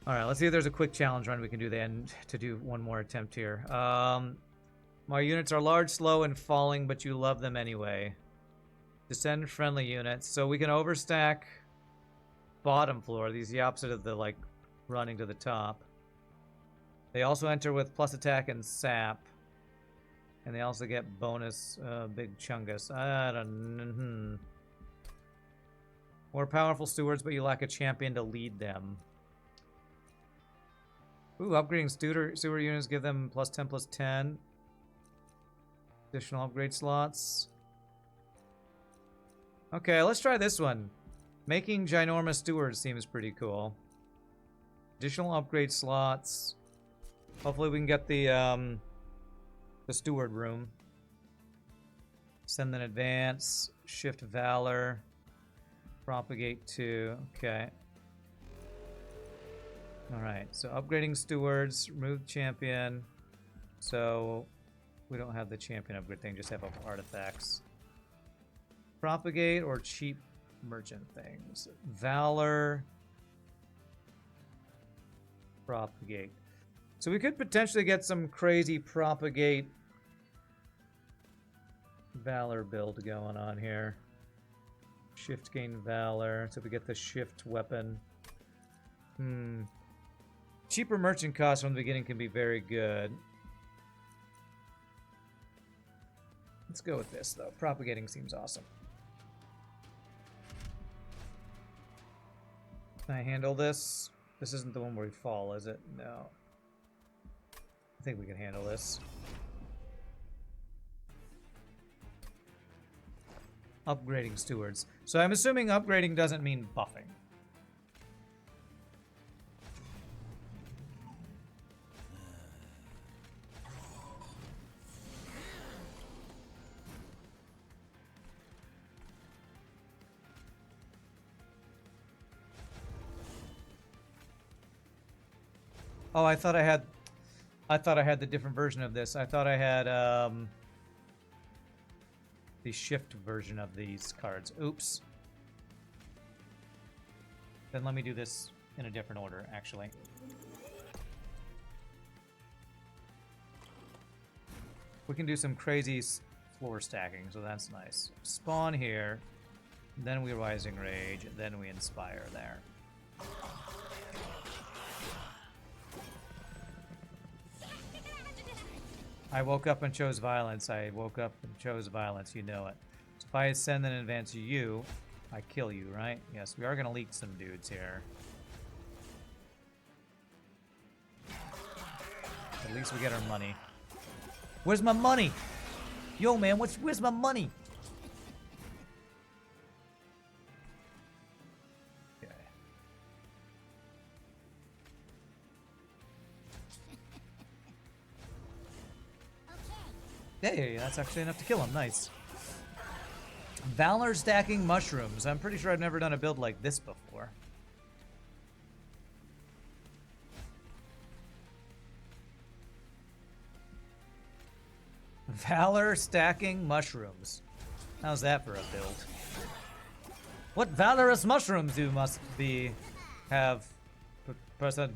Alright, let's see if there's a quick challenge run we can do then to do one more attempt here. My units are large, slow, and falling, but you love them anyway. Descend friendly units. So we can overstack bottom floor. These the opposite of the, like, running to the top. They also enter with plus attack and sap. And they also get bonus big chungus. I don't... More powerful stewards, but you lack a champion to lead them. Ooh, upgrading steward units, give them plus 10, plus 10. Additional upgrade slots. Okay, let's try this one. Making ginormous stewards seems pretty cool. Additional upgrade slots. Hopefully we can get the steward room. Send an advance. Shift valor. Propagate 2. Okay. Alright, so upgrading stewards, remove champion. So we don't have the champion upgrade thing, just have artifacts. Propagate or cheap merchant things. Valor. Propagate. So we could potentially get some crazy propagate valor build going on here. Shift gain valor. So we get the shift weapon. Cheaper merchant costs from the beginning can be very good. Let's go with this, though. Propagating seems awesome. Can I handle this? This isn't the one where we fall, is it? No. I think we can handle this. Upgrading stewards. So I'm assuming upgrading doesn't mean buffing. Oh, I thought I had the different version of this. I thought I had the shift version of these cards. Oops. Then let me do this in a different order, actually. We can do some crazy floor stacking, so that's nice. Spawn here, then we Rising Rage, then we Inspire there. I woke up and chose violence. I woke up and chose violence. You know it. So if I send and advance you, I kill you, right? Yes, we are going to leak some dudes here. At least we get our money. Where's my money? Yo, man, where's my money? Okay. Hey, that's actually enough to kill him. Nice. Valor stacking mushrooms. I'm pretty sure I've never done a build like this before. Valor stacking mushrooms. How's that for a build? What valorous mushrooms you must have, person?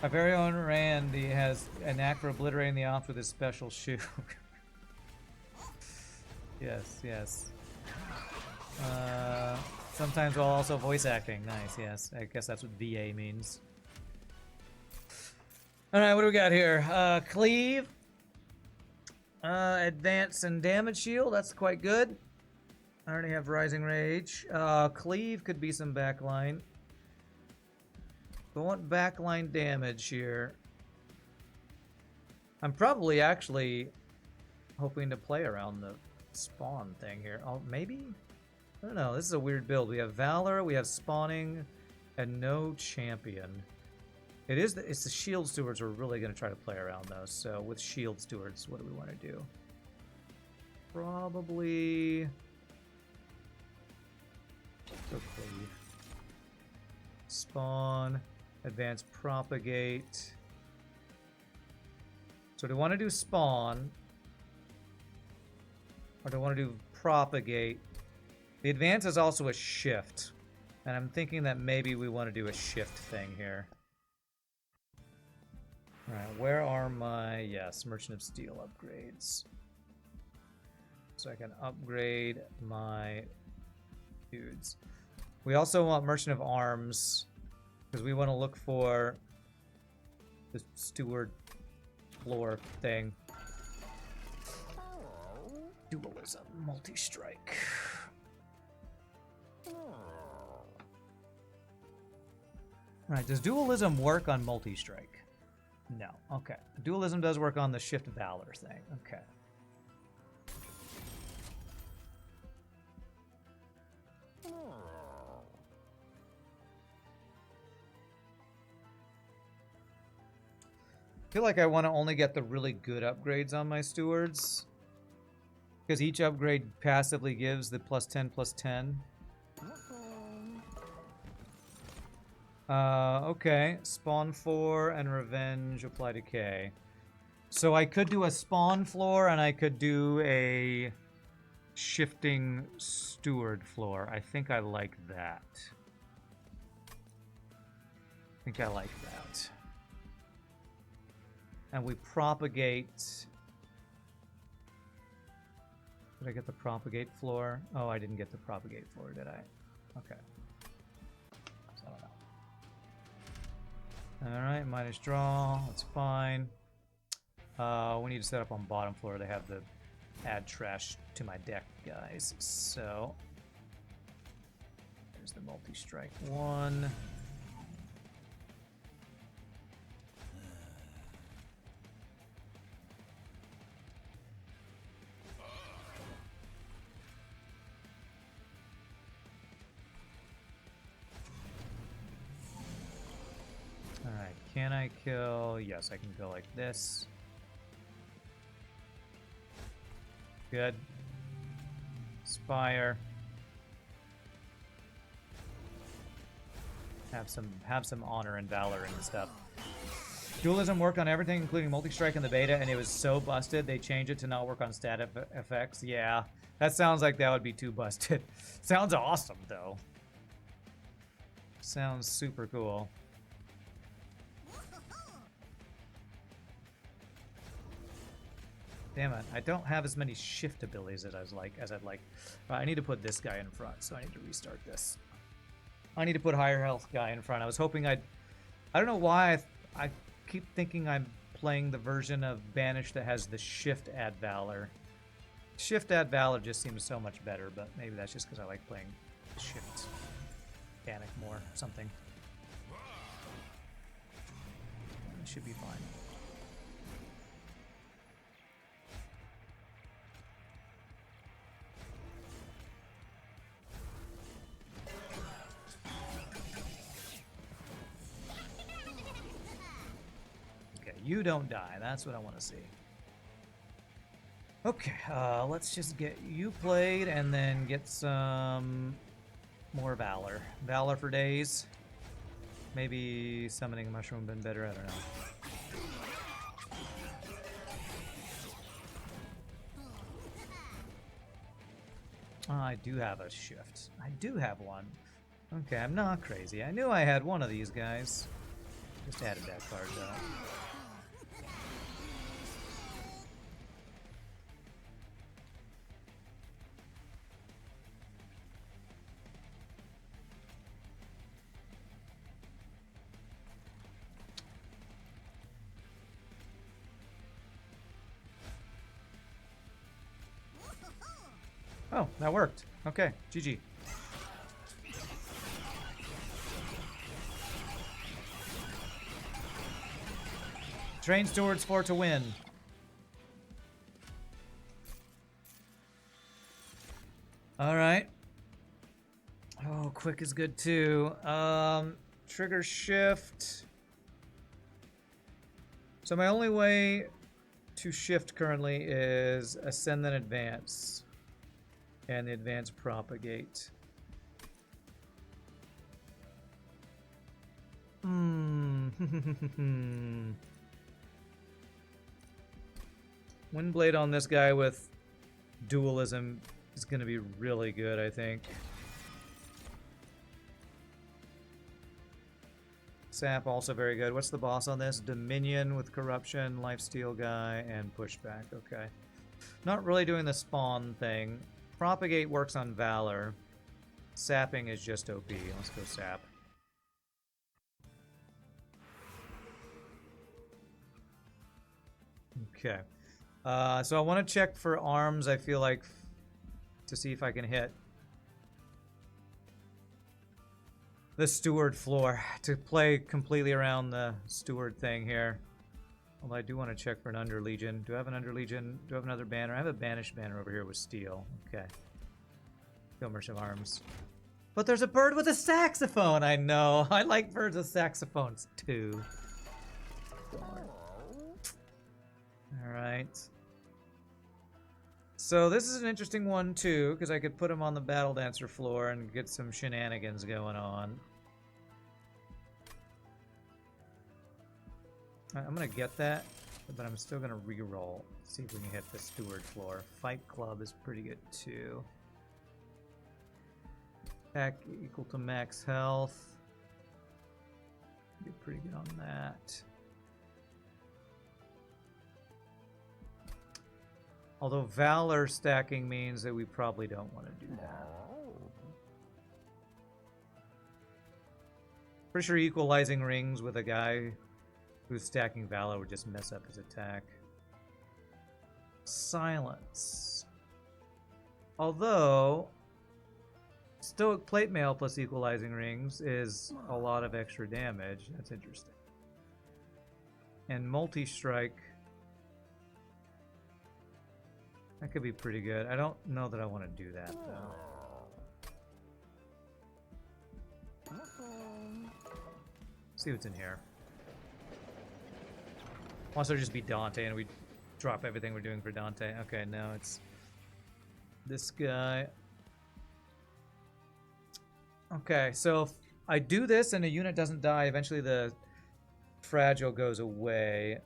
Our very own Randy has a knack for obliterating the off with his special shoe. Yes, yes. Sometimes while also voice acting. Nice, yes. I guess that's what VA means. Alright, what do we got here? Cleave. Advance and damage shield. That's quite good. I already have Rising Rage. Cleave could be some backline. I want backline damage here. I'm probably actually hoping to play around the spawn thing here. Oh, maybe? I don't know. This is a weird build. We have Valor, we have spawning, and no champion. It's the shield stewards we're really going to try to play around, though. So with shield stewards, what do we want to do? Probably... go Cleave. Spawn. Advance propagate. So do I want to do spawn? Or do I want to do propagate The advance is also a shift. And I'm thinking that maybe we want to do a shift thing here. Alright, where are my... Yes, Merchant of Steel upgrades. So I can upgrade my dudes. We also want Merchant of Arms, because we want to look for the Steward floor thing. Dualism, multi-strike. Right, does dualism work on multi-strike? No. Okay. Dualism does work on the Shift Valor thing. Okay. I feel like I want to only get the really good upgrades on my stewards, because each upgrade passively gives the +10, +10. Okay. Spawn 4 and Revenge apply decay. So I could do a spawn floor and I could do a shifting steward floor. I think I like that. I think I like that. And we propagate... Did I get the propagate floor? Oh, I didn't get the propagate floor, did I? Okay. So I don't know. Alright, minus draw. That's fine. We need to set up on bottom floor. They have the add trash to my deck, guys. So... There's the multi-strike one. Alright, can I kill? Yes, I can kill like this. Good. Spire. Have some honor and valor and stuff. Dualism worked on everything, including multi-strike in the beta, and it was so busted they changed it to not work on stat effects. Yeah, that sounds like that would be too busted. Sounds awesome, though. Sounds super cool. Damn it, I don't have as many shift abilities as I'd like. I need to put this guy in front, so I need to restart this. I need to put higher health guy in front. I was hoping I don't know why I keep thinking I'm playing the version of Banish that has the shift add valor. Shift add valor just seems so much better, but maybe that's just because I like playing the shift mechanic more or something. It should be fine. You don't die. That's what I want to see. Okay, let's just get you played and then get some more Valor. Valor for days. Maybe summoning a mushroom been better. I don't know. Oh, I do have a shift. I do have one. Okay, I'm not crazy. I knew I had one of these guys. Just added that card though. Oh, that worked. Okay, GG. Train stewards for to win. All right. Oh, quick is good too. Trigger shift. So my only way to shift currently is ascend then advance. And the advance propagate. Windblade on this guy with dualism is going to be really good, I think. Sap also very good. What's the boss on this? Dominion with corruption, lifesteal guy, and pushback. Okay. Not really doing the spawn thing. Propagate works on Valor. Sapping is just OP. Let's go sap. Okay. So I want to check for arms, I feel like, to see if I can hit the steward floor, to play completely around the steward thing here. Although I do want to check for an Under Legion. Do I have an Under Legion? Do I have another banner? I have a banished banner over here with steel. Okay. Merchant of Arms. But there's a bird with a saxophone! I know! I like birds with saxophones too. Alright. So this is an interesting one too, because I could put him on the Battle Dancer floor and get some shenanigans going on. I'm gonna get that, but I'm still gonna reroll. See if we can hit the steward floor. Fight Club is pretty good too. Attack equal to max health. Be pretty good on that. Although Valor stacking means that we probably don't want to do that. Pretty sure equalizing rings with a guy who's stacking Valor would just mess up his attack. Silence. Although Stoic Plate Mail plus equalizing rings is a lot of extra damage. That's interesting. And multi-strike. That could be pretty good. I don't know that I want to do that, though. See what's in here. Wants to just be Dante, and we drop everything we're doing for Dante. Okay, now it's this guy. Okay, so if I do this and a unit doesn't die, eventually the fragile goes away.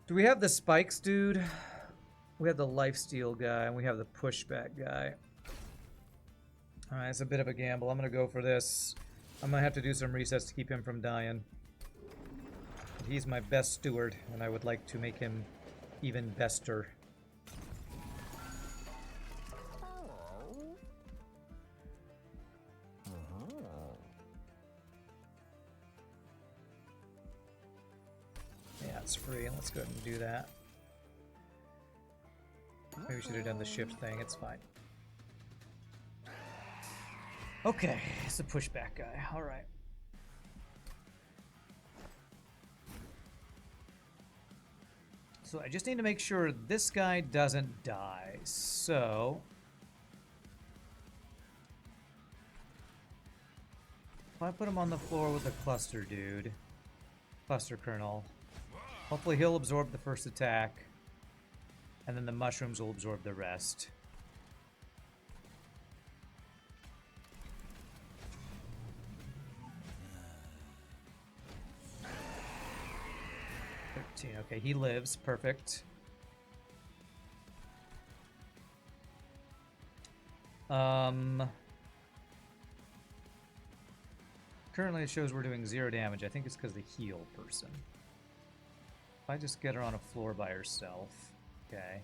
Do we have the spikes, dude? We have the lifesteal guy, and we have the pushback guy. Alright, it's a bit of a gamble. I'm gonna go for this. I'm gonna have to do some resets to keep him from dying. But he's my best steward, and I would like to make him even bester. Yeah, it's free. Let's go ahead and do that. Maybe we should have done the shift thing. It's fine. Okay, it's the pushback guy. Alright. So I just need to make sure this guy doesn't die. So if I put him on the floor with a cluster dude, cluster kernel, hopefully he'll absorb the first attack, and then the mushrooms will absorb the rest. Okay, he lives. Perfect. Currently it shows we're doing 0 damage. I think it's because the heal person. If I just get her on a floor by herself. Okay.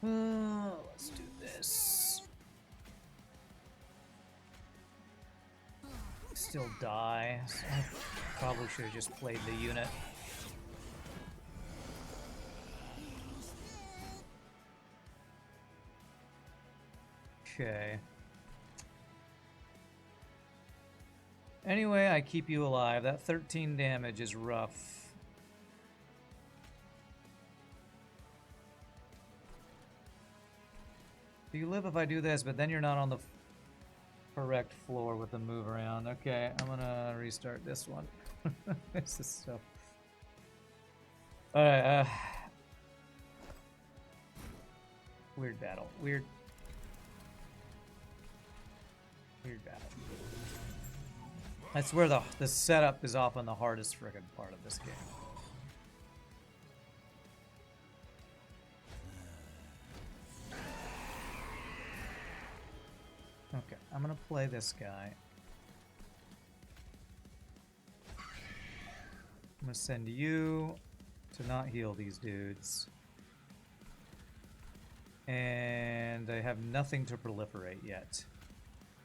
Let's do this. Still die. I probably should have just played the unit. Okay. Anyway, I keep you alive. That 13 damage is rough. You live if I do this, but then you're not on the correct floor with the move around. Okay, I'm gonna restart this one. This is so... Alright, weird battle. Weird battle. That's where the setup is often the hardest friggin' part of this game. Okay, I'm gonna play this guy. I'm gonna send you to not heal these dudes. And I have nothing to proliferate yet.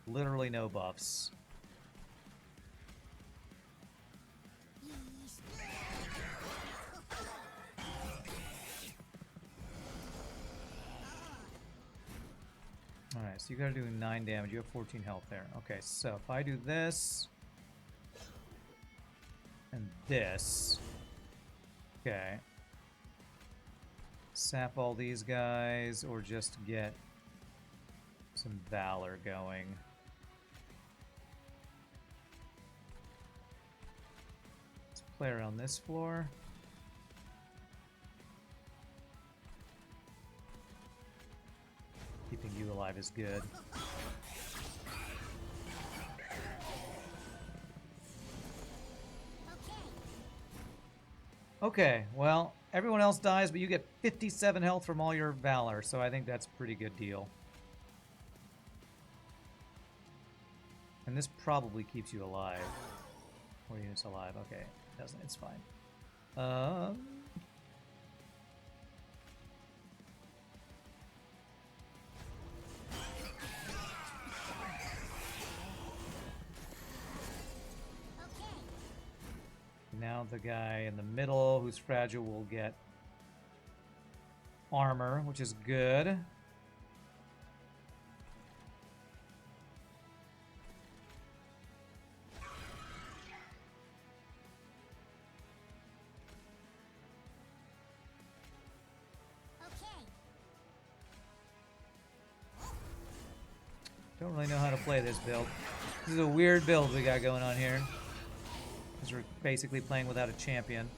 Literally no buffs. Alright, so you gotta do 9 damage. You have 14 health there. Okay, so if I do this and this, okay, sap all these guys or just get some valor going. Let's play around this floor. Keeping you alive is good. Okay, well, everyone else dies, but you get 57 health from all your valor, so I think that's a pretty good deal. And this probably keeps you alive. 4 units alive. Okay, doesn't. It's fine. Now the guy in the middle who's fragile will get armor, which is good. Don't really know how to play this build. This is a weird build we got going on here. Because we're basically playing without a champion.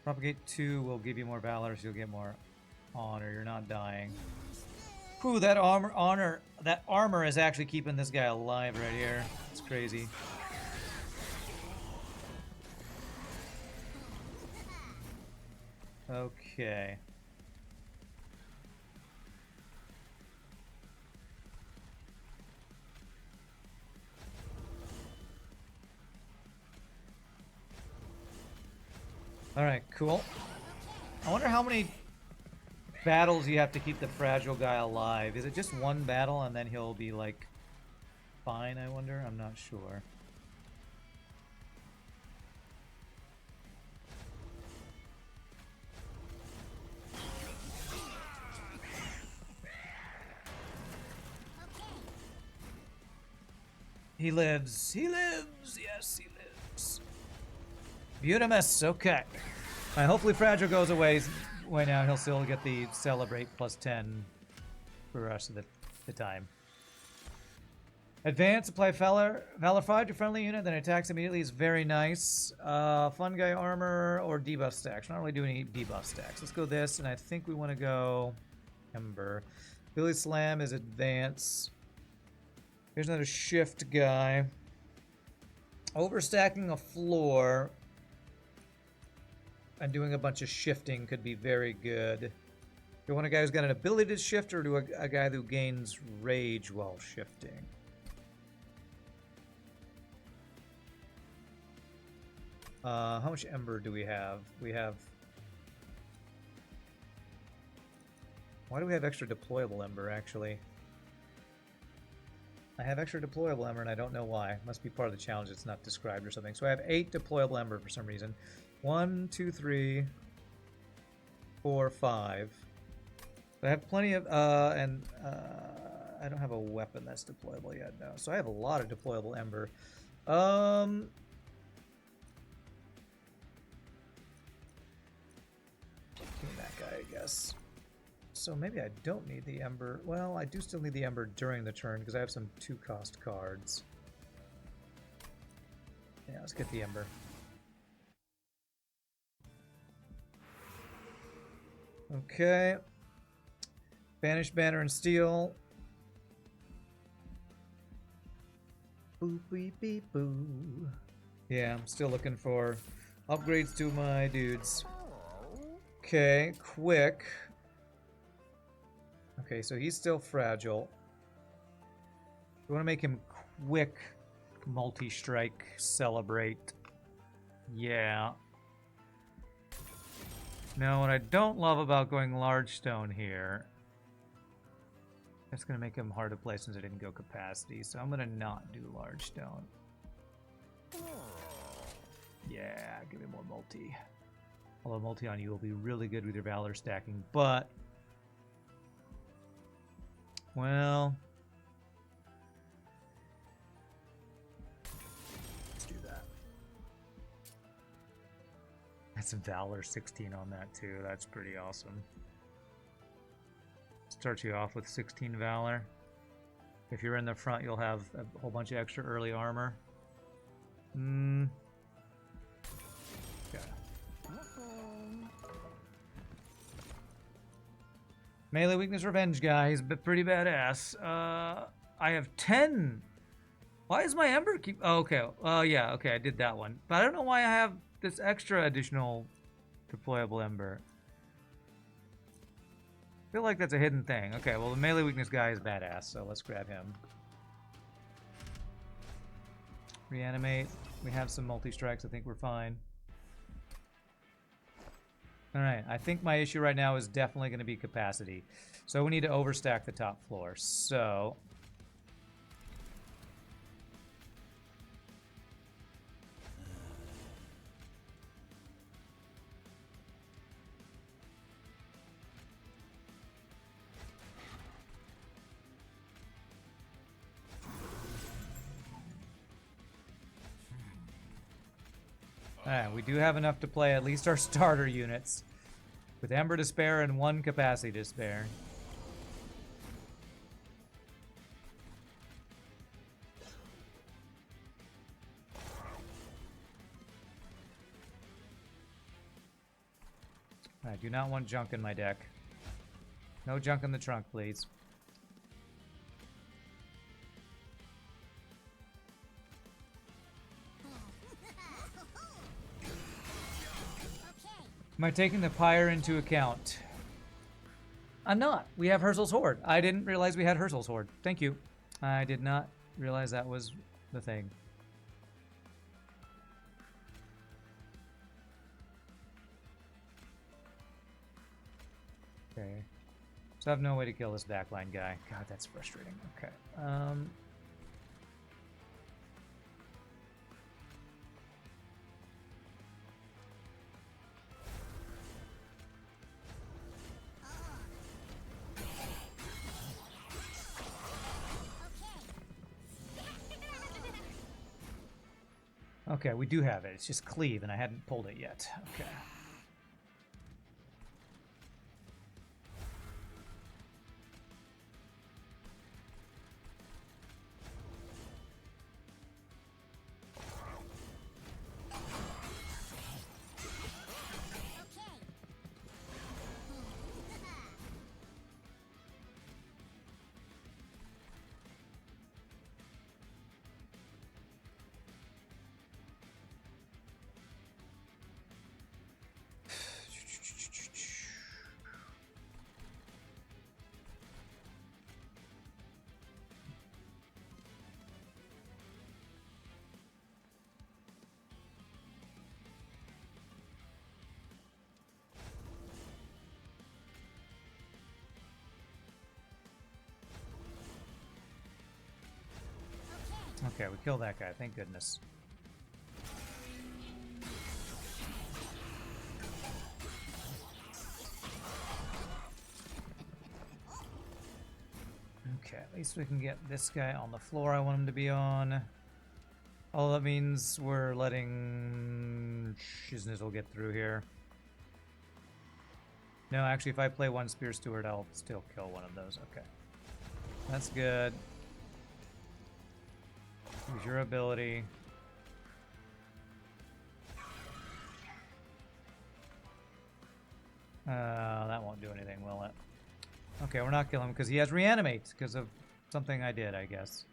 Propagate 2 will give you more valor, so you'll get more honor. You're not dying. Whew, that armor is actually keeping this guy alive right here. It's crazy. Okay. Alright, cool. I wonder how many battles you have to keep the fragile guy alive. Is it just one battle and then he'll be, like, fine, I wonder? I'm not sure. He lives. He lives. Yes, he lives. Beautimus. Okay. Hopefully Fragile goes away now. He'll still get the Celebrate plus 10 for the rest of the time. Advance. Apply Valor 5 to friendly unit. Then attacks immediately is very nice. Fun Guy Armor or debuff stacks. Not really doing any debuff stacks. Let's go this. And I think we want to go Ember. Billy Slam is Advance. Here's another shift guy. Overstacking a floor and doing a bunch of shifting could be very good. Do you want a guy who's got an ability to shift, or do a guy who gains rage while shifting? How much Ember do we have? We have... Why do we have extra deployable Ember, actually? I have extra deployable Ember, and I don't know why. Must be part of the challenge. It's not described or something. So I have 8 deployable Ember for some reason. 1, 2, 3, 4, 5. I have plenty of, I don't have a weapon that's deployable yet, no. So I have a lot of deployable Ember. Give me that guy, I guess. So maybe I don't need the Ember. Well, I do still need the Ember during the turn because I have some 2-cost cards. Yeah, let's get the Ember. Okay. Banish Banner and Steel. Boop beep beep boo. Yeah, I'm still looking for upgrades to my dudes. Okay, quick. Okay, so he's still fragile. We want to make him quick. Multi-strike, celebrate. Yeah. Now, what I don't love about going large stone here, it's going to make him hard to play since I didn't go capacity, so I'm going to not do large stone. Yeah, give me more multi. Although multi on you will be really good with your Valor stacking, but... well... let's do that. That's Valor 16 on that too, that's pretty awesome. Start you off with 16 Valor. If you're in the front, you'll have a whole bunch of extra early armor. Okay. Melee weakness revenge guy. He's pretty badass. I have 10. Why is my Ember keep... oh, okay. Yeah, okay, I did that one. But I don't know why I have this extra additional deployable Ember. I feel like that's a hidden thing. Okay, well, the melee weakness guy is badass, so let's grab him. Reanimate. We have some multi-strikes. I think we're fine. Alright, I think my issue right now is definitely going to be capacity. So we need to overstack the top floor. So... alright, we do have enough to play at least our starter units. With Ember to spare and 1 capacity to spare. I do not want junk in my deck. No junk in the trunk, please. Am I taking the pyre into account? I'm not. We have Herzal's Horde. I didn't realize we had Herzal's Horde. Thank you. I did not realize that was the thing. Okay. So I have no way to kill this backline guy. God, that's frustrating. Okay. Okay, we do have it. It's just cleave, and I hadn't pulled it yet. Okay. Okay, we killed that guy, thank goodness. Okay, at least we can get this guy on the floor I want him to be on. All that means we're letting Shiznizzle get through here. No, actually, if I play one Spear Steward, I'll still kill one of those. Okay. That's good. Use your ability. That won't do anything, will it? Okay, we're not killing him because he has Reanimate because of something I did, I guess.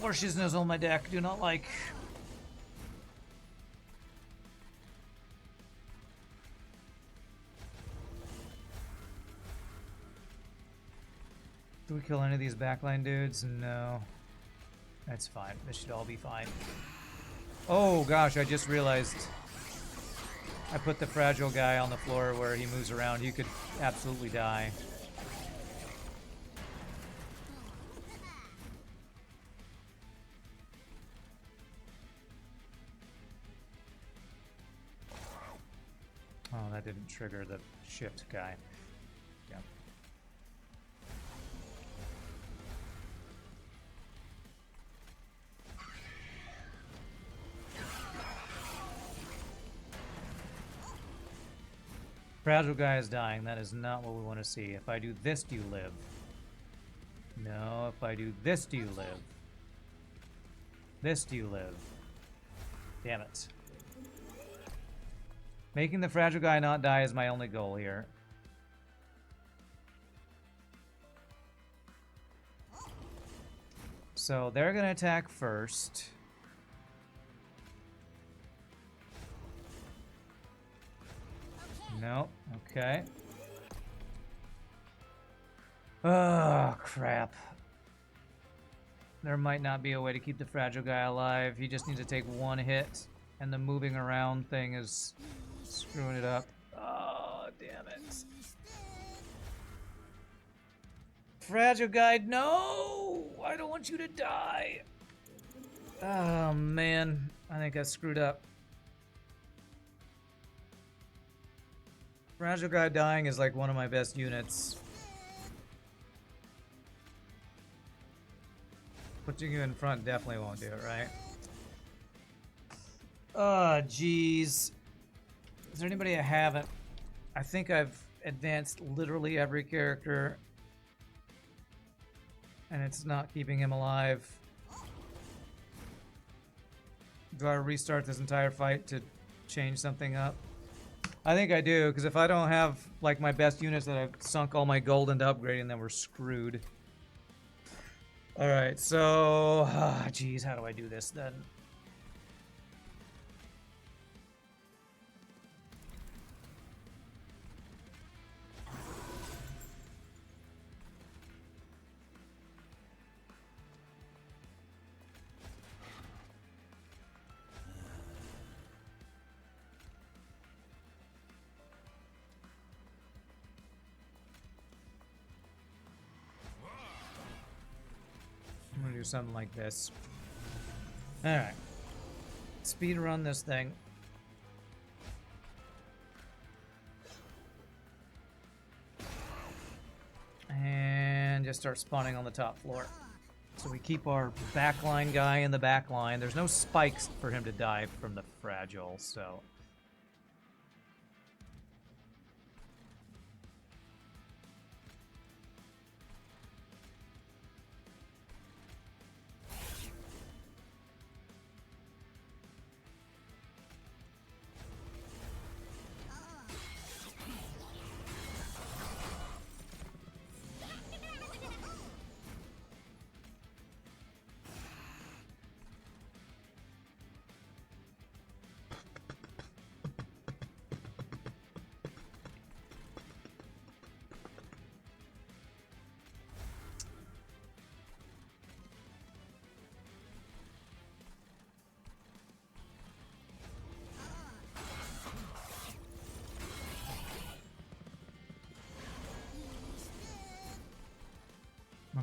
More Shiznizzle on my deck. Do not like. Do we kill any of these backline dudes? No. That's fine. This should all be fine. Oh gosh, I just realized I put the fragile guy on the floor where he moves around. He could absolutely die. Oh, that didn't trigger the shift guy. Yeah. Fragile guy is dying. That is not what we want to see. If I do this, do you live? No. If I do this, do you live? This, do you live? Damn it. Making the fragile guy not die is my only goal here. So they're going to attack first. No. Okay. Oh, crap. There might not be a way to keep the fragile guy alive. He just needs to take one hit, and the moving around thing is screwing it up. Oh, damn it. Fragile guy, no! I don't want you to die. Oh, man. I think I screwed up. Fragile guy dying is like one of my best units. Putting you in front definitely won't do it, right? Oh, jeez. Is there anybody I haven't? I think I've advanced literally every character. And it's not keeping him alive. Do I restart this entire fight to change something up? I think I do, because if I don't have like my best units that I've sunk all my gold into upgrading, then we're screwed. Alright, so... geez, how do I do this then? I'm gonna do something like this. Alright. Speed run this thing. And just start spawning on the top floor. So we keep our backline guy in the backline. There's no spikes for him to die from the fragile, so...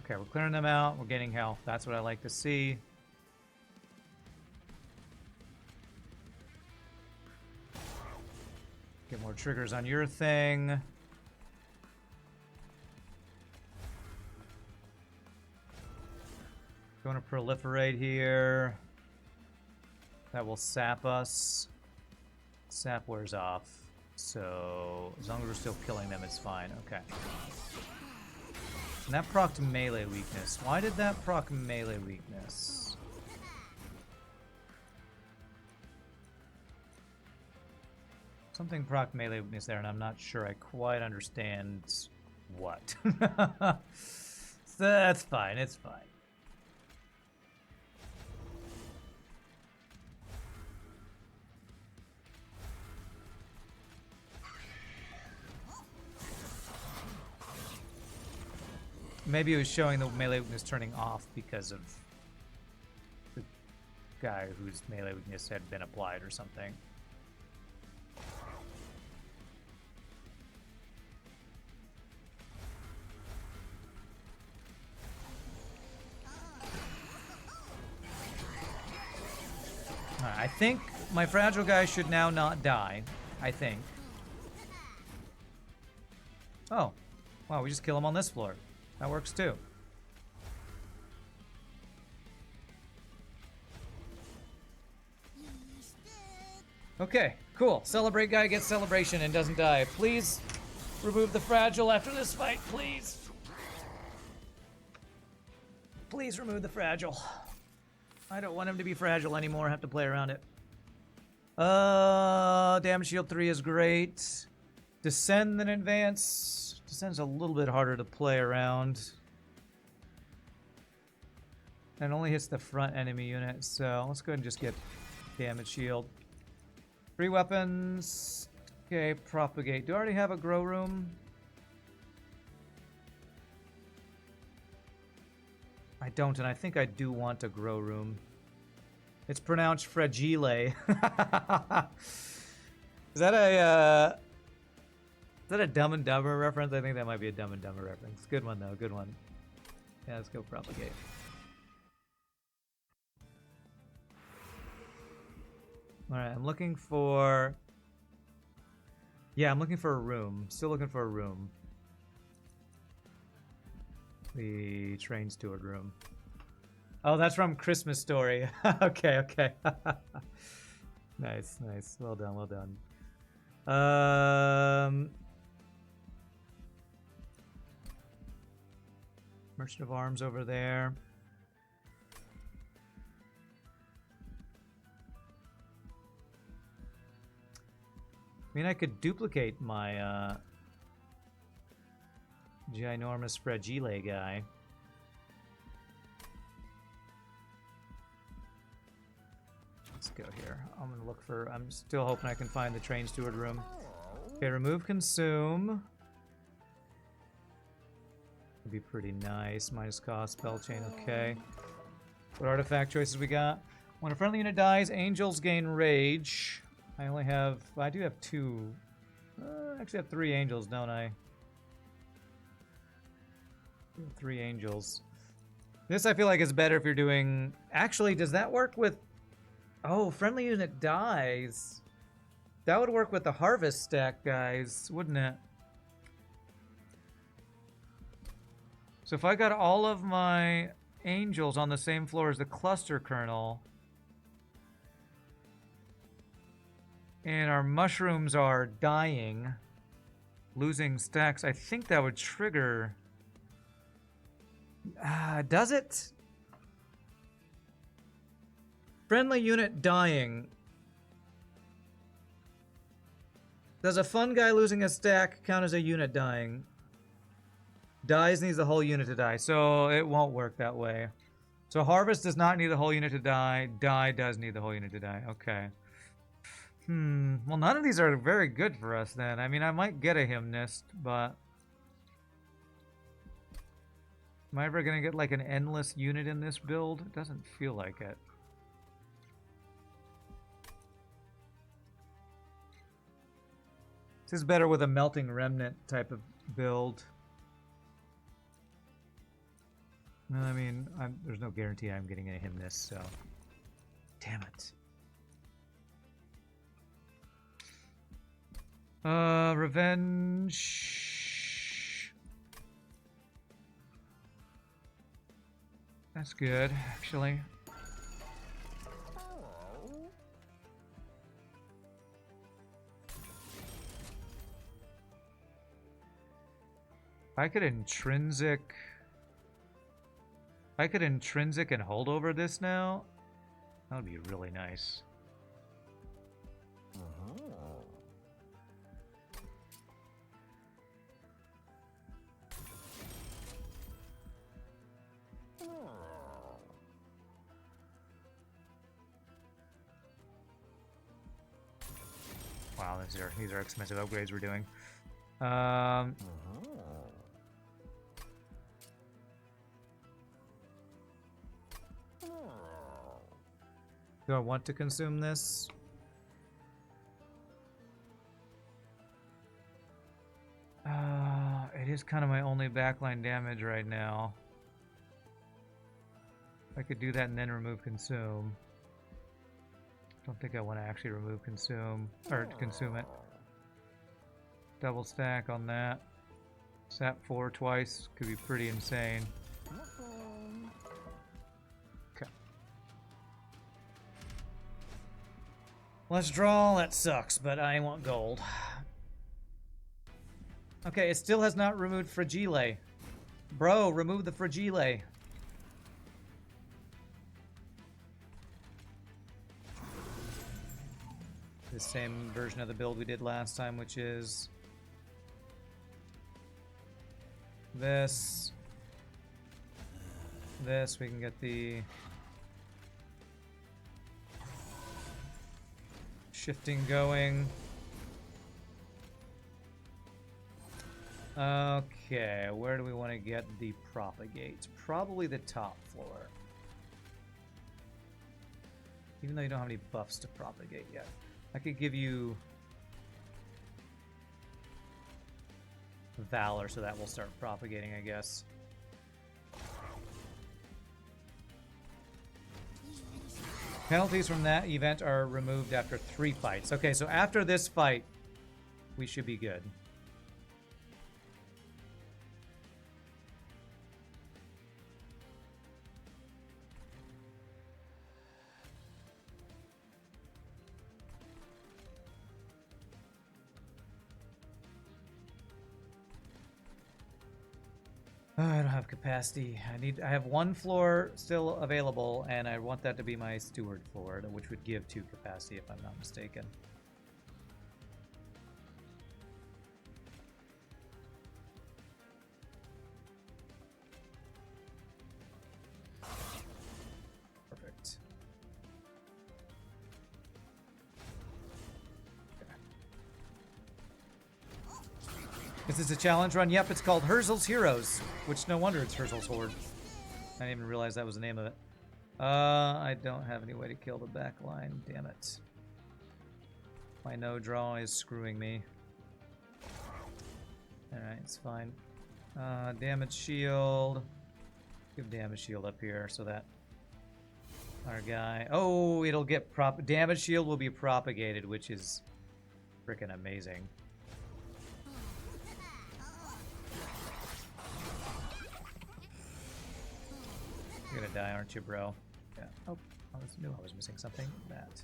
Okay, we're clearing them out. We're getting health. That's what I like to see. Get more triggers on your thing. Going to proliferate here. That will sap us. Sap wears off. So, as long as we're still killing them, it's fine. Okay. And that procced melee weakness. Why did that proc melee weakness? Something proc melee weakness there, and I'm not sure I quite understand what. That's fine, it's fine. Maybe it was showing the melee weakness turning off because of the guy whose melee weakness had been applied or something. Alright, I think my fragile guy should now not die. I think. Oh. Wow, we just kill him on this floor. That works too. Okay, cool. Celebrate guy gets celebration and doesn't die. Please remove the fragile after this fight, please. Please remove the fragile. I don't want him to be fragile anymore. I have to play around it. Damage shield 3 is great. Descend then advance. Descend's a little bit harder to play around. And only hits the front enemy unit, so let's go ahead and just get damage shield. 3 weapons. Okay, propagate. Do I already have a grow room? I don't, and I think I do want a grow room. It's pronounced fragile. Is that a Dumb and Dumber reference? I think that might be a Dumb and Dumber reference. Good one, though. Good one. Yeah, let's go propagate. Alright, I'm looking for... Yeah, I'm looking for a room. Still looking for a room. The train steward room. Oh, that's from Christmas Story. Okay, okay. Nice, nice. Well done, well done. Merchant of Arms over there. I mean, I could duplicate my ginormous fragile guy. Let's go here. I'm gonna look for... I'm still hoping I can find the train steward room. Okay, remove consume. Would be pretty nice. Minus cost, spell chain, okay. What artifact choices we got? When a friendly unit dies, angels gain rage. I only have... I do have 2. I actually have 3 angels, don't I? 3 angels. This I feel like is better if you're doing... Actually, does that work with... Oh, friendly unit dies. That would work with the harvest stack guys, wouldn't it? So if I got all of my angels on the same floor as the cluster kernel, and our mushrooms are dying, losing stacks, I think that would trigger... does it? Friendly unit dying. Does a fun guy losing a stack count as a unit dying? Dies needs the whole unit to die, so it won't work that way. So harvest does not need the whole unit to die. Die does need the whole unit to die. Okay. Well, none of these are very good for us then. I mean, I might get a hymnist, but... Am I ever gonna get like an endless unit in this build? It doesn't feel like it. This is better with a melting remnant type of build. No, I mean, there's no guarantee I'm getting a hymnist, so... Damn it. Revenge... That's good, actually. I could intrinsic and hold over this now. That would be really nice. Wow, these are expensive upgrades we're doing. Do I want to consume this? It is kind of my only backline damage right now. I could do that and then remove consume. Don't think I want to actually remove consume, or consume it. Double stack on that. Sap 4 twice could be pretty insane. Okay. Let's draw. That sucks, but I want gold. Okay, it still has not removed Fragile. Bro, remove the Fragile. The same version of the build we did last time, which is this. We can get the shifting going. Okay, where do we want to get the propagate? Probably the top floor. Even though you don't have any buffs to propagate yet. I could give you Valor, so that will start propagating, I guess. Penalties from that event are removed after 3 fights. Okay, so after this fight, we should be good. I don't have capacity. I have 1 floor still available, and I want that to be my steward floor, which would give 2 capacity if I'm not mistaken. Perfect. Is this a challenge run? Yep, it's called Herzal's Heroes, which no wonder it's Herzal's Horde. I didn't even realize that was the name of it. I don't have any way to kill the back line, damn it. My no draw is screwing me. Alright, it's fine. Damage shield. Give damage shield up here so that our guy... Oh, it'll get damage shield will be propagated, which is freaking amazing. You're gonna die, aren't you, bro? Yeah. Oh, I knew I was missing something. That.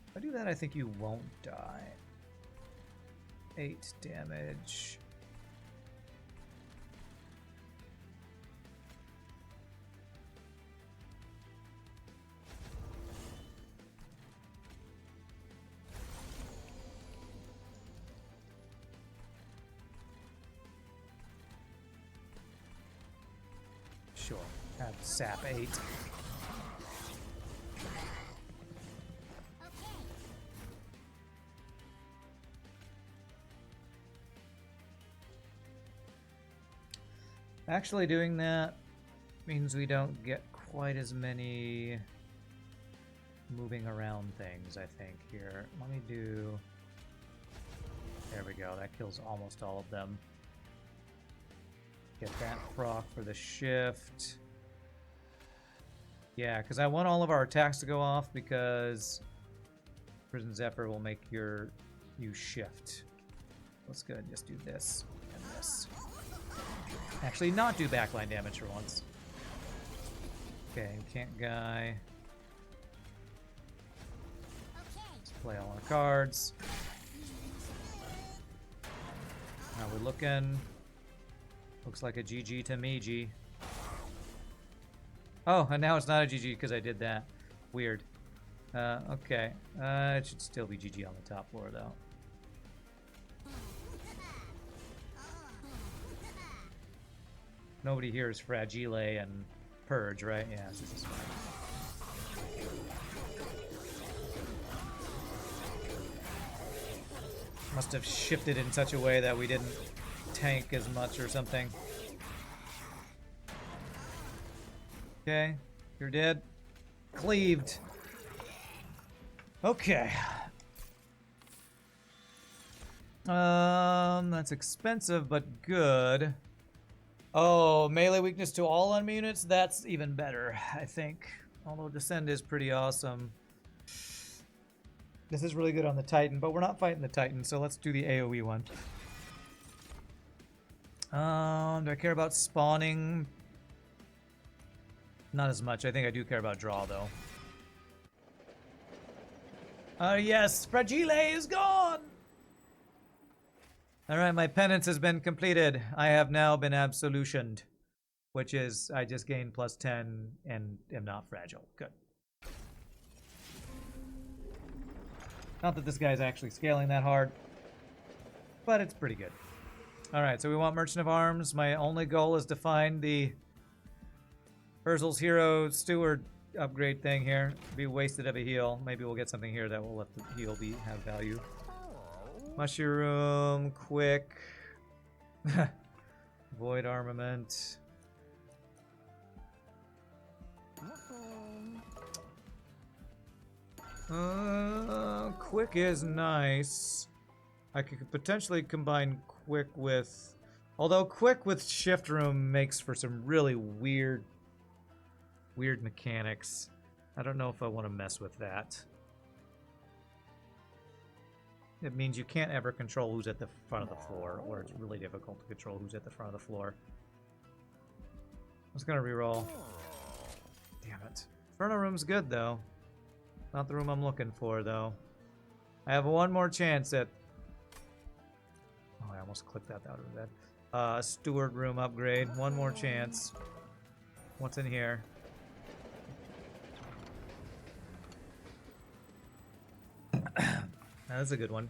If I do that, I think you won't die. 8 damage. Sure. Have sap 8. Actually doing that means we don't get quite as many moving around things, I think, here. Let me do... There we go. That kills almost all of them. Get that proc for the shift. Yeah, because I want all of our attacks to go off because Prison Zephyr will make you shift. Let's go ahead and just do this and this. Actually not do backline damage for once. Okay, can't guy. Let's play all our cards. How we looking? Looks like a GG to me, G. Oh, and now it's not a GG because I did that. Weird. Okay. It should still be GG on the top floor, though. Nobody here is Fragile and Purge, right? Yeah, this is fine. Must have shifted in such a way that we didn't tank as much or something. Okay, you're dead. Cleaved. Okay. That's expensive but good. Oh, melee weakness to all enemy units? That's even better, I think. Although Descend is pretty awesome. This is really good on the Titan, but we're not fighting the Titan, so let's do the AoE one. Do I care about spawning? Not as much. I think I do care about draw, though. Yes, Fragile is gone! Alright, my penance has been completed. I have now been absolutioned. Which is, I just gained +10 and am not fragile. Good. Not that this guy's actually scaling that hard, but it's pretty good. Alright, so we want Merchant of Arms. My only goal is to find the Herzal's Hero Steward upgrade thing here. Be wasted of a heal. Maybe we'll get something here that will let the heal have value. Mushroom, quick. Void armament. Quick is nice. I could potentially combine quick with... Although quick with shift room makes for some really weird mechanics. I don't know if I want to mess with that. It means you can't ever control who's at the front of the floor, or it's really difficult to control who's at the front of the floor. I'm just gonna reroll. Damn it. Inferno room's good, though. Not the room I'm looking for, though. I have one more chance at... Oh, I almost clicked that out of bed. Steward room upgrade. One more chance. What's in here? That's a good one.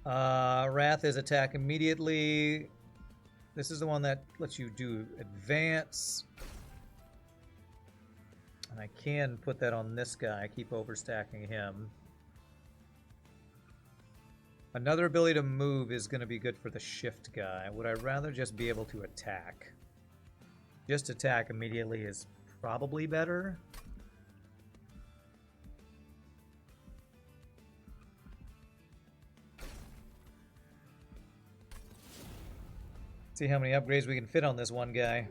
Wrath is attack immediately. This is the one that lets you do advance. And I can put that on this guy. Keep overstacking him. Another ability to move is going to be good for the shift guy. Would I rather just be able to attack? Just attack immediately is probably better. See how many upgrades we can fit on this one guy.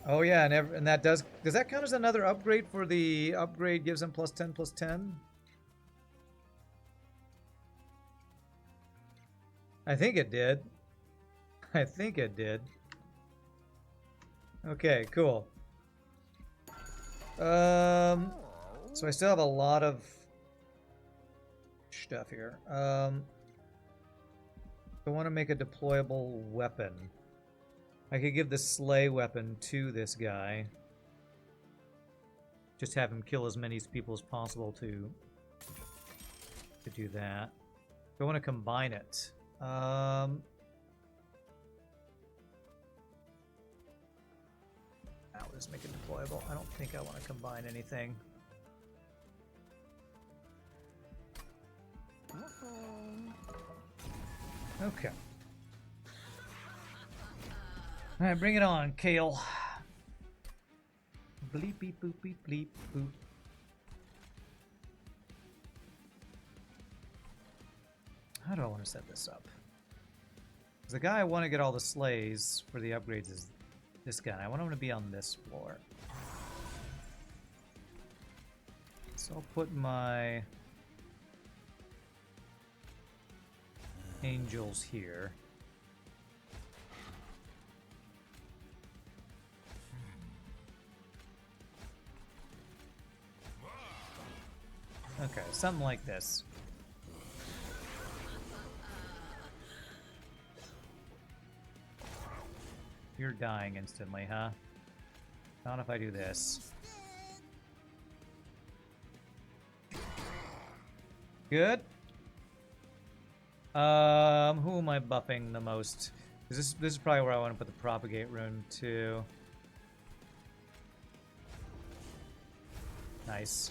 Oh yeah, and that does that count as another upgrade for the upgrade gives him +10/+10? I think it did. I think it did. Okay, cool. So I still have a lot of stuff here. I want to make a deployable weapon. I could give the slay weapon to this guy. Just have him kill as many people as possible to do that. I want to combine it. I'll just make it deployable. I don't think I want to combine anything. Okay. Alright, bring it on, Kale. Bleep, beep, boop, beep, bleep, boop. How do I want to set this up? Because the guy I want to get all the slays for the upgrades is this guy. I want him to be on this floor. So I'll put my angels here. Okay, something like this. You're dying instantly, huh? Not if I do this. Good. Who am I buffing the most? This is probably where I want to put the propagate rune too. Nice.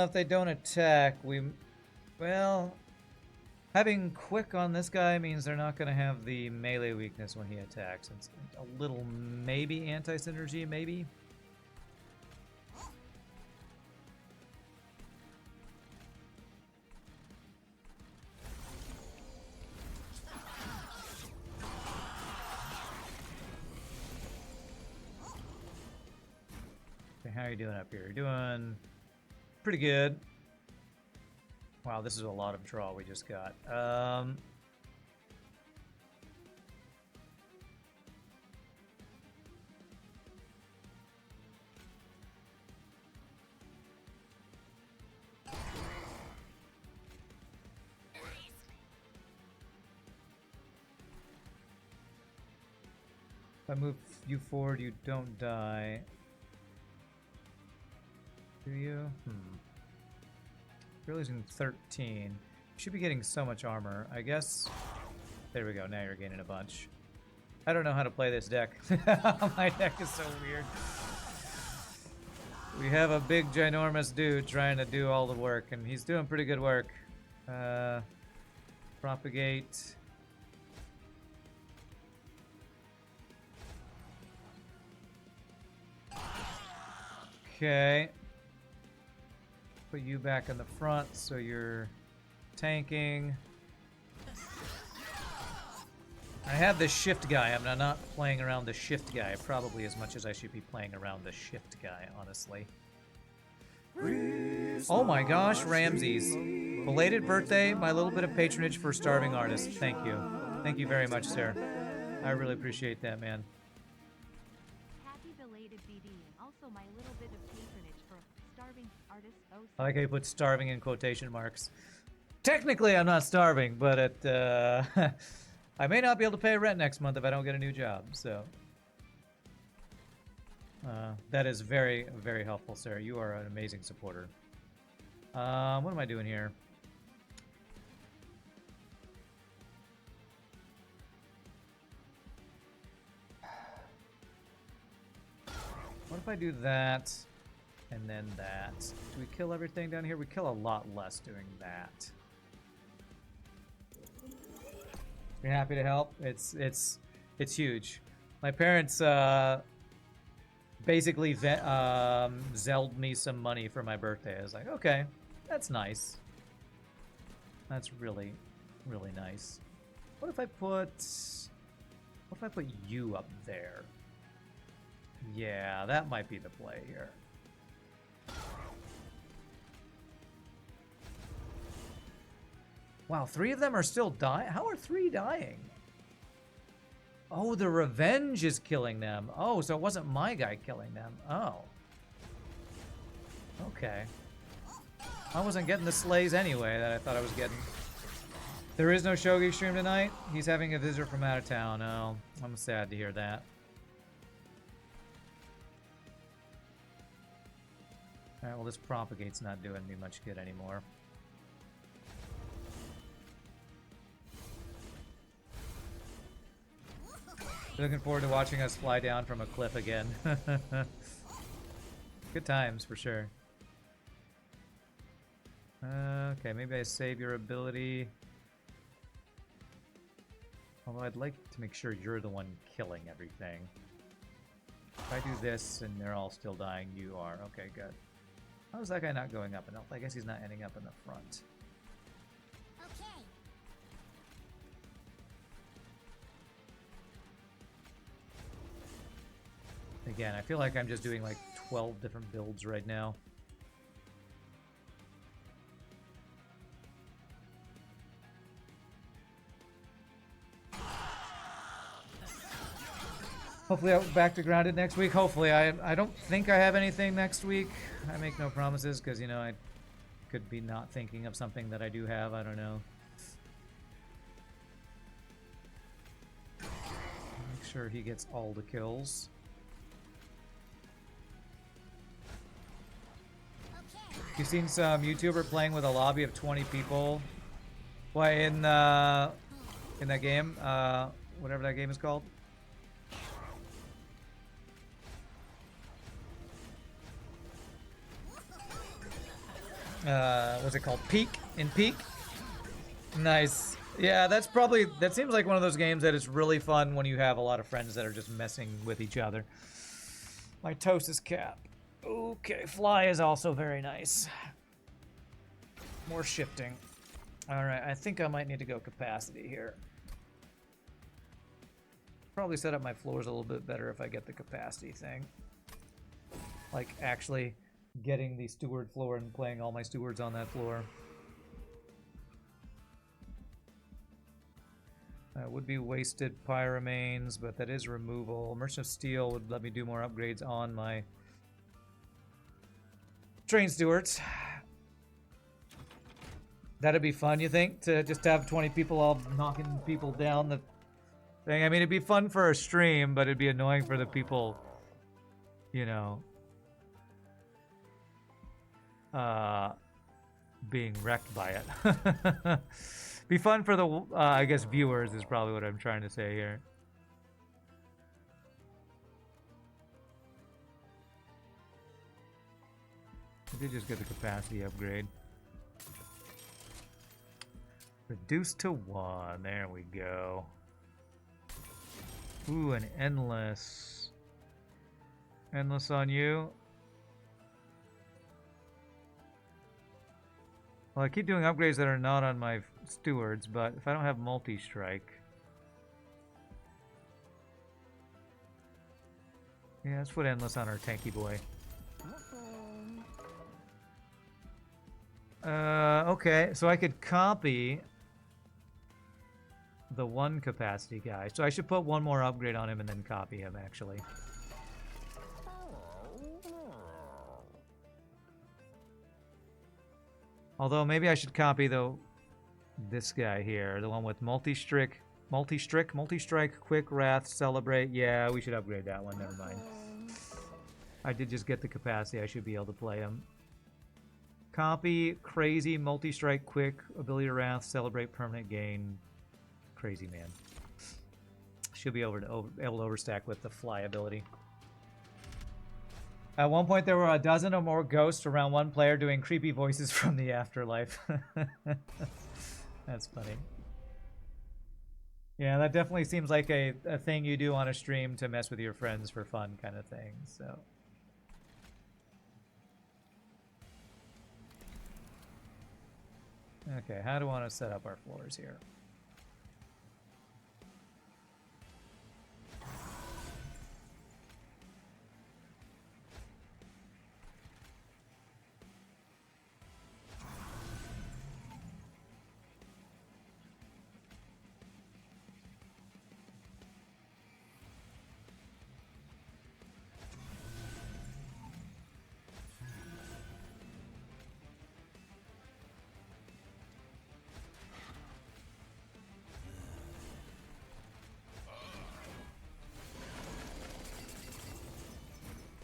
If they don't attack, well, having quick on this guy means they're not going to have the melee weakness when he attacks. It's a little maybe anti-synergy, maybe. Okay, how are you doing up here? You're doing pretty good. Wow, this is a lot of draw we just got. If I move you forward, you don't die. Do you? You're losing 13. You should be getting so much armor. I guess... There we go, now you're gaining a bunch. I don't know how to play this deck. My deck is so weird. We have a big, ginormous dude trying to do all the work, and he's doing pretty good work. Propagate. Okay. Put you back in the front so you're tanking. I have the shift guy. I'm not playing around the shift guy probably as much as I should be playing around the shift guy, honestly. Oh my gosh, Ramses. Belated birthday, my little bit of patronage for starving artists. Thank you. Thank you very much, sir. I really appreciate that, man. Happy belated BD, and also my little bit of patronage for starving artists. Oh, I like how you put starving in quotation marks. Technically, I'm not starving, but I may not be able to pay rent next month if I don't get a new job, so... that is very, very helpful, sir. You are an amazing supporter. What am I doing here? What if I do that, and then that? Do we kill everything down here? We kill a lot less doing that. You're happy to help? It's huge. My parents basically zelled me some money for my birthday. I was like, okay, that's nice. That's really, really nice. What if I put you up there? Yeah, that might be the play here. Wow, 3 of them are still dying? How are 3 dying? Oh, the revenge is killing them. Oh, so it wasn't my guy killing them. Oh. Okay. I wasn't getting the slays anyway that I thought I was getting. There is no Shogi stream tonight. He's having a visitor from out of town. Oh, I'm sad to hear that. Alright, well this propagate's not doing me much good anymore. Looking forward to watching us fly down from a cliff again. Good times, for sure. Okay, maybe I save your ability. Although I'd like to make sure you're the one killing everything. If I do this and they're all still dying, you are. Okay, good. How is that guy not going up enough? I guess he's not ending up in the front. Okay. Again, I feel like I'm just doing like 12 different builds right now. Hopefully I'll be back to grounded next week. Hopefully. I don't think I have anything next week. I make no promises because, you know, I could be not thinking of something that I do have. I don't know. Make sure he gets all the kills. Okay. You've seen some YouTuber playing with a lobby of 20 people. Why in that game? Whatever that game is called. What's it called? Peak? In Peak? Nice. Yeah, that seems like one of those games that is really fun when you have a lot of friends that are just messing with each other. My toast is cap. Okay, fly is also very nice. More shifting. Alright, I think I might need to go capacity here. Probably set up my floors a little bit better if I get the capacity thing. Like, actually getting the steward floor and playing all my stewards on that floor. That would be wasted pyramanes, but that is removal. Merchant of Steel would let me do more upgrades on my train stewards. That'd be fun, you think? To just have 20 people all knocking people down the thing. I mean, it'd be fun for a stream, but it'd be annoying for the people, you know, being wrecked by it. Be fun for the, I guess, viewers is probably what I'm trying to say here. I did just get the capacity upgrade. Reduced to 1. There we go. Ooh, an endless. Endless on you. Well, I keep doing upgrades that are not on my stewards, but if I don't have multi-strike... Yeah, let's put endless on our tanky boy. Okay, so I could copy the 1 capacity guy. So I should put 1 more upgrade on him and then copy him, actually. Although maybe I should copy this guy here, the one with multi-strike, quick wrath, celebrate. Yeah, we should upgrade that one. Never mind. I did just get the capacity. I should be able to play him. Copy, crazy, multi-strike, quick, ability to wrath, celebrate, permanent gain. Crazy man. Should be able to overstack with the fly ability. At one point, there were a dozen or more ghosts around one player doing creepy voices from the afterlife. That's funny. Yeah, that definitely seems like a thing you do on a stream to mess with your friends for fun kind of thing, so... Okay, how do I want to set up our floors here?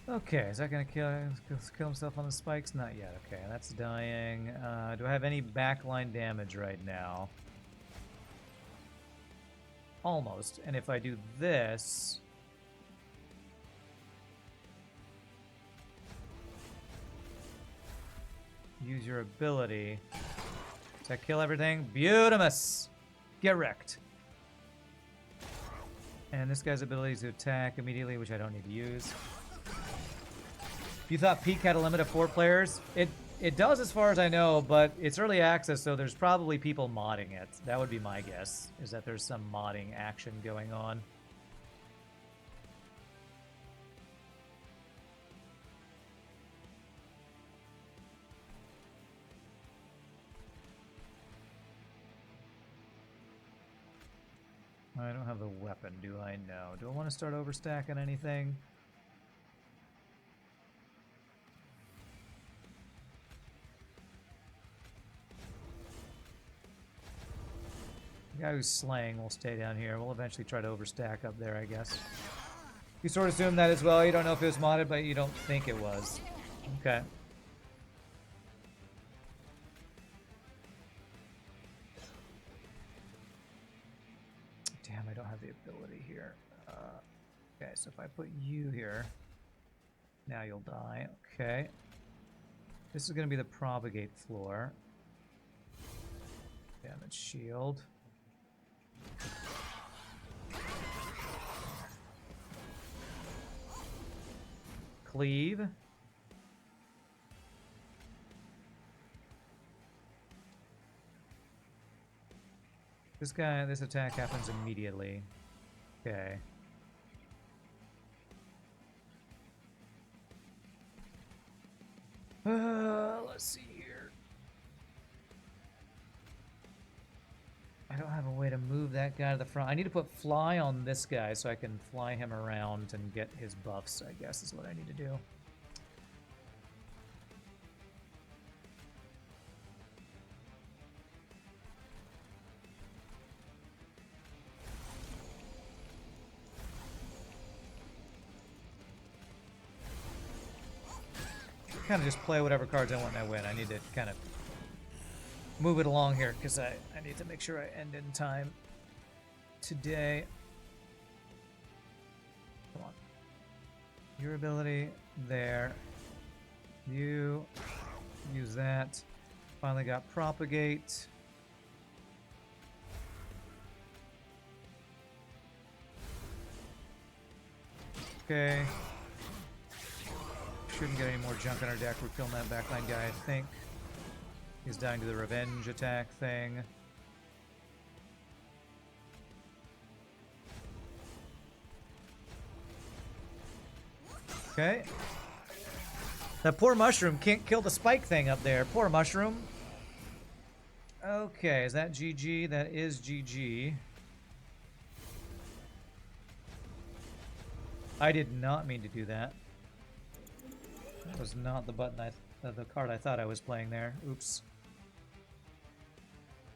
Okay, is that gonna kill himself on the spikes? Not yet. Okay, that's dying. Do I have any backline damage right now? Almost. And if I do this... Use your ability. Does that kill everything? Beautimus! Get wrecked. And this guy's ability is to attack immediately, which I don't need to use. If you thought Peak had a limit of 4 players, it does as far as I know, but it's early access, so there's probably people modding it. That would be my guess, is that there's some modding action going on. I don't have the weapon, do I? No. Do I want to start overstacking anything? The guy who's slaying will stay down here. We'll eventually try to overstack up there, I guess. You sort of assume that as well. You don't know if it was modded, but you don't think it was. Okay. Damn, I don't have the ability here. Okay, so if I put you here, now you'll die. Okay. This is going to be the propagate floor. Damage shield. Cleave. This attack happens immediately. Okay. Let's see here. I don't have a way to move that guy to the front. I need to put fly on this guy so I can fly him around and get his buffs, I guess is what I need to do. Kind of just play whatever cards I want and I win. I need to kind of move it along here because I need to make sure I end in time today. Come on. Your ability there. You use that. Finally got propagate. Okay. Shouldn't get any more junk on our deck. We're killing that backline guy, I think. He's dying to the revenge attack thing. Okay. That poor mushroom can't kill the spike thing up there. Poor mushroom. Okay, is that GG? That is GG. I did not mean to do that. That was not the button the card I thought I was playing there. Oops.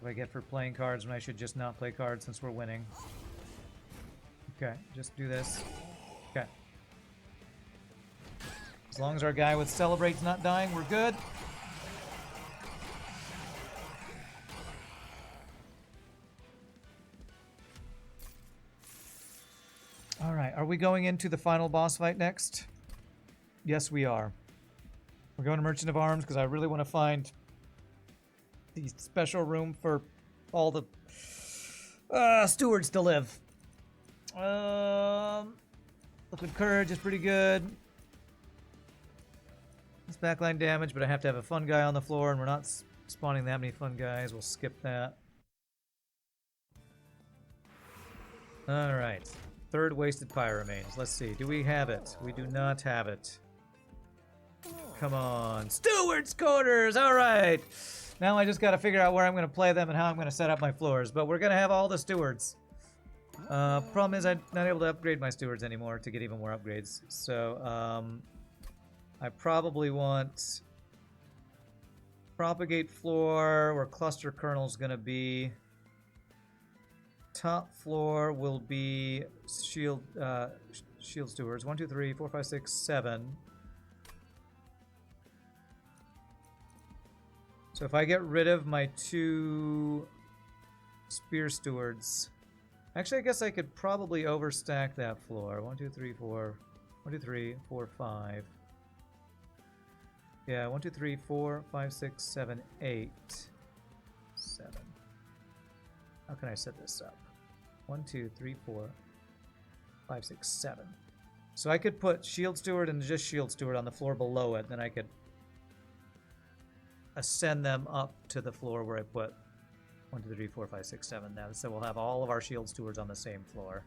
What do I get for playing cards when I should just not play cards since we're winning? Okay, just do this. Okay. As long as our guy with Celebrate's not dying, we're good. Alright, are we going into the final boss fight next? Yes, we are. We're going to Merchant of Arms because I really want to find the special room for all the stewards to live. Liquid Courage is pretty good. It's backline damage, but I have to have a fun guy on the floor, and we're not spawning that many fun guys. We'll skip that. Alright. Third Wasted Pyre remains. Let's see. Do we have it? We do not have it. Come on. Steward's Quarters! Alright! Now I just gotta figure out where I'm gonna play them and how I'm gonna set up my floors. But we're gonna have all the stewards. Problem is I'm not able to upgrade my stewards anymore to get even more upgrades. So, I probably want Propagate floor where Cluster Kernel's gonna be. Top floor will be shield stewards. 1, 2, 3, 4, 5, 6, 7. So if I get rid of my 2 spear stewards, actually I guess I could probably overstack that floor. 1, 2, 3, 4. 1, 2, 3, 4, 5. Yeah, 1, 2, 3, 4, 5, 6, 7, 8. 7. How can I set this up? 1, 2, 3, 4, 5, 6, 7. So I could put Shield Steward and just Shield Steward on the floor below it, then I could ascend them up to the floor where I put 1, 2, 3, 4, 5, 6, 7 now. So we'll have all of our Shield Stewards on the same floor.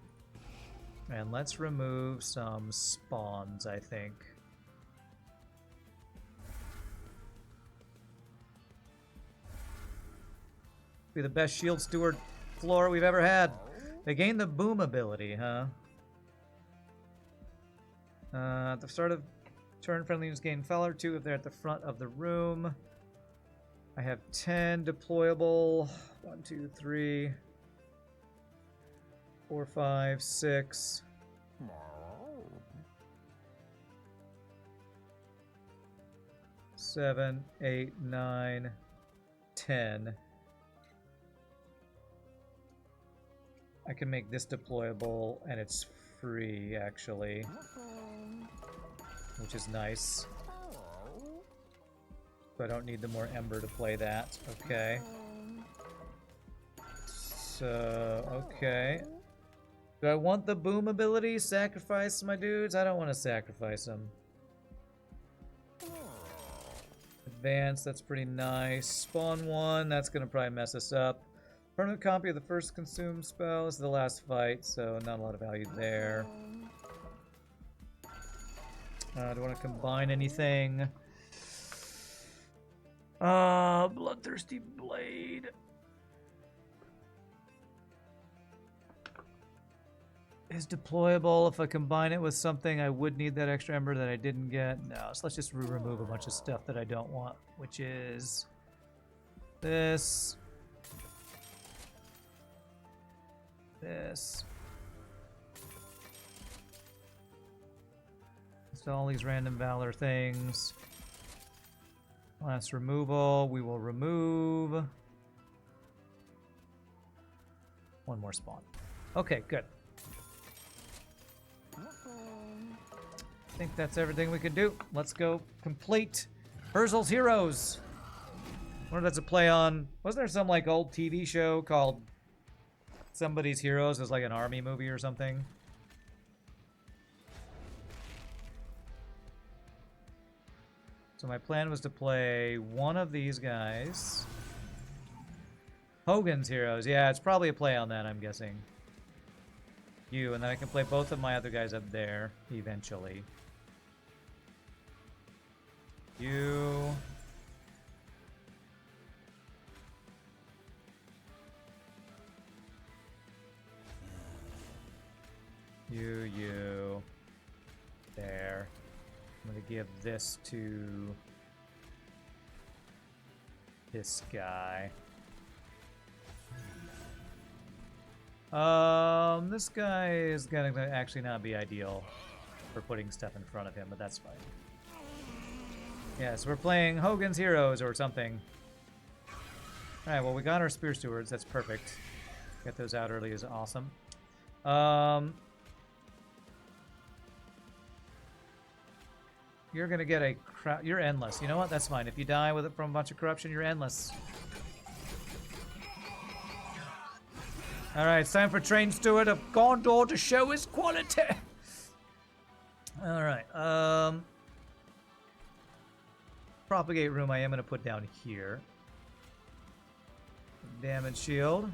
And let's remove some spawns, I think. Be the best Shield Steward floor we've ever had. They gain the boom ability, huh? At the start of turn, friendly units gain Valor 2 if they're at the front of the room. I have 10 deployable. 1, 2, 3, 4, 5, 6. 7, 8, 9, 10. I can make this deployable, and it's free, actually. Which is nice. So I don't need the more Ember to play that. Okay. So, okay. Do I want the boom ability? Sacrifice my dudes? I don't want to sacrifice them. Advance, that's pretty nice. Spawn 1, that's going to probably mess us up. Permanent copy of the first consumed spell. This is the last fight, so not a lot of value there. Do I want to combine anything? Bloodthirsty Blade. Is deployable. If I combine it with something, I would need that extra Ember that I didn't get. No, so let's just remove a bunch of stuff that I don't want, which is this. This. So all these random Valor things. Last removal, we will remove one more spawn. Okay, good. I think that's everything we can do. Let's go complete Herzal's Heroes. I wonder if that's a play on... Wasn't there some like old TV show called Somebody's Heroes? It was like an army movie or something. So my plan was to play one of these guys. Hogan's Heroes. Yeah, it's probably a play on that, I'm guessing. You, and then I can play both of my other guys up there, eventually. You. You. There. I'm going to give this to this guy. This guy is going to actually not be ideal for putting stuff in front of him, but that's fine. Yeah, so we're playing Hogan's Heroes or something. Alright, well, we got our Spear Stewards. That's perfect. Get those out early is awesome. You're gonna get a you're endless. You know what? That's fine. If you die with it from a bunch of corruption, you're endless. Alright, it's time for Train Steward of Gondor to show his quality. Alright, Propagate Room I am gonna put down here. Damage shield.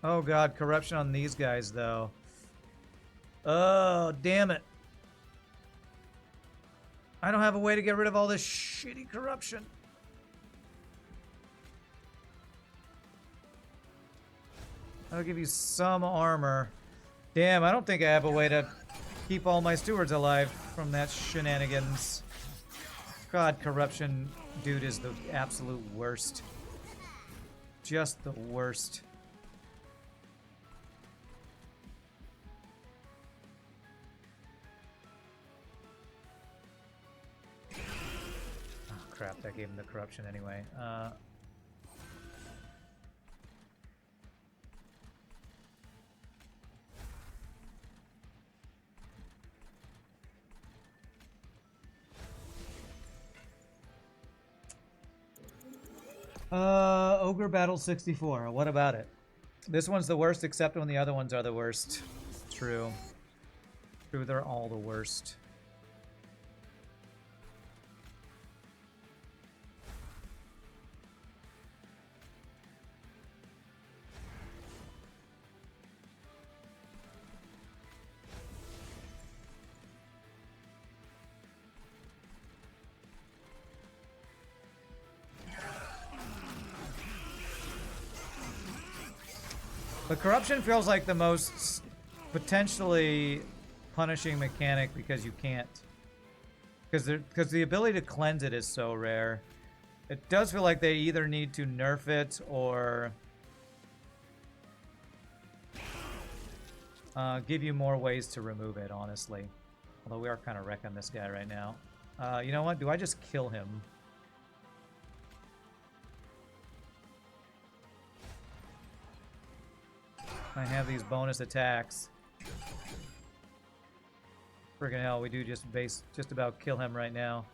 Oh god, corruption on these guys, though. Oh, damn it. I don't have a way to get rid of all this shitty corruption. I'll give you some armor. Damn, I don't think I have a way to keep all my stewards alive from that shenanigans. God, corruption, dude, is the absolute worst. Just the worst. Crap, that gave him the corruption anyway. Ogre Battle 64. What about it? This one's the worst, except when the other ones are the worst. True. True, they're all the worst. But corruption feels like the most potentially punishing mechanic because you can't. Because the ability to cleanse it is so rare. It does feel like they either need to nerf it or give you more ways to remove it, honestly. Although we are kind of wrecking this guy right now. You know what? Do I just kill him? I have these bonus attacks. Friggin' hell, we do just about kill him right now.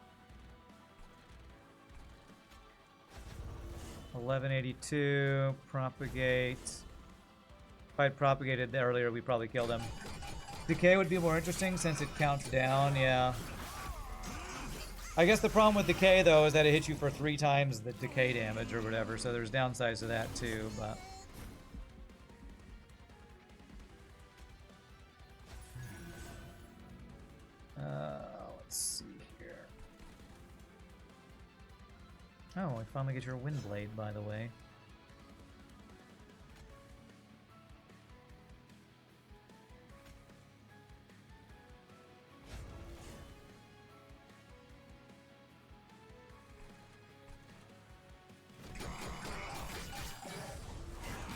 1182, propagate. If I'd propagated earlier, we probably killed him. Decay would be more interesting since it counts down, yeah. I guess the problem with decay, though, is that it hits you for 3 times the decay damage or whatever, so there's downsides to that, too, but... let's see here. Oh, I finally get your wind blade, by the way.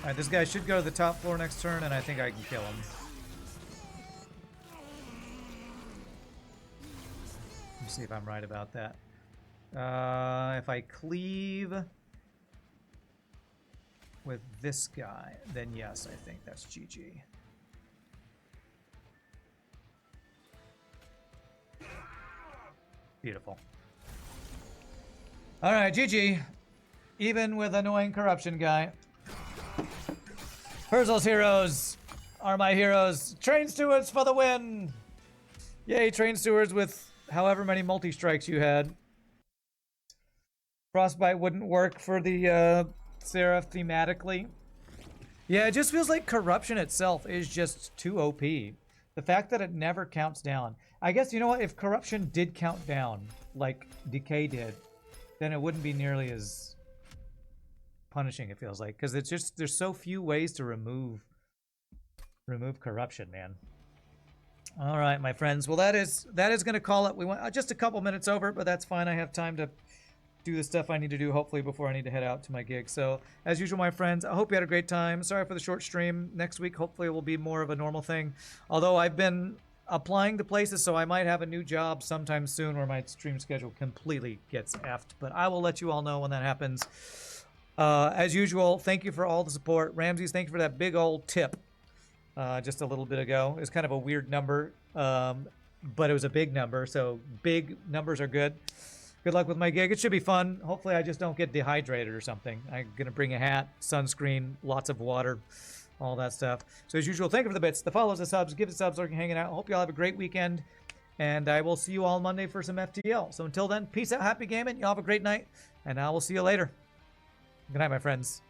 Alright, this guy should go to the top floor next turn, and I think I can kill him. Let's see if I'm right about that. If I cleave with this guy, then yes, I think that's GG. Beautiful. Alright, GG. Even with annoying corruption guy. Herzal's heroes are my heroes. Train stewards for the win! Yay, train stewards with however many multi-strikes you had. Frostbite wouldn't work for the Seraph thematically. Yeah, it just feels like corruption itself is just too OP. The fact that it never counts down. I guess, you know what, if corruption did count down, like Decay did, then it wouldn't be nearly as punishing, it feels like. Because it's just, there's so few ways to remove corruption, man. All right, my friends. Well, that is going to call it. We went just a couple minutes over, but that's fine. I have time to do the stuff I need to do, hopefully, before I need to head out to my gig. So, as usual, my friends, I hope you had a great time. Sorry for the short stream. Next week, hopefully, it will be more of a normal thing. Although I've been applying to places, so I might have a new job sometime soon where my stream schedule completely gets effed. But I will let you all know when that happens. As usual, thank you for all the support. Ramses, thank you for that big old tip. Just a little bit ago. It was kind of a weird number, but it was a big number, so big numbers are good. Good luck with my gig. It should be fun. Hopefully I just don't get dehydrated or something. I'm going to bring a hat, sunscreen, lots of water, all that stuff. So as usual, thank you for the bits, the follows, the subs, give the subs, lurking, hanging out. I hope you all have a great weekend, and I will see you all Monday for some FTL. So until then, peace out, happy gaming. You all have a great night, and I will see you later. Good night, my friends.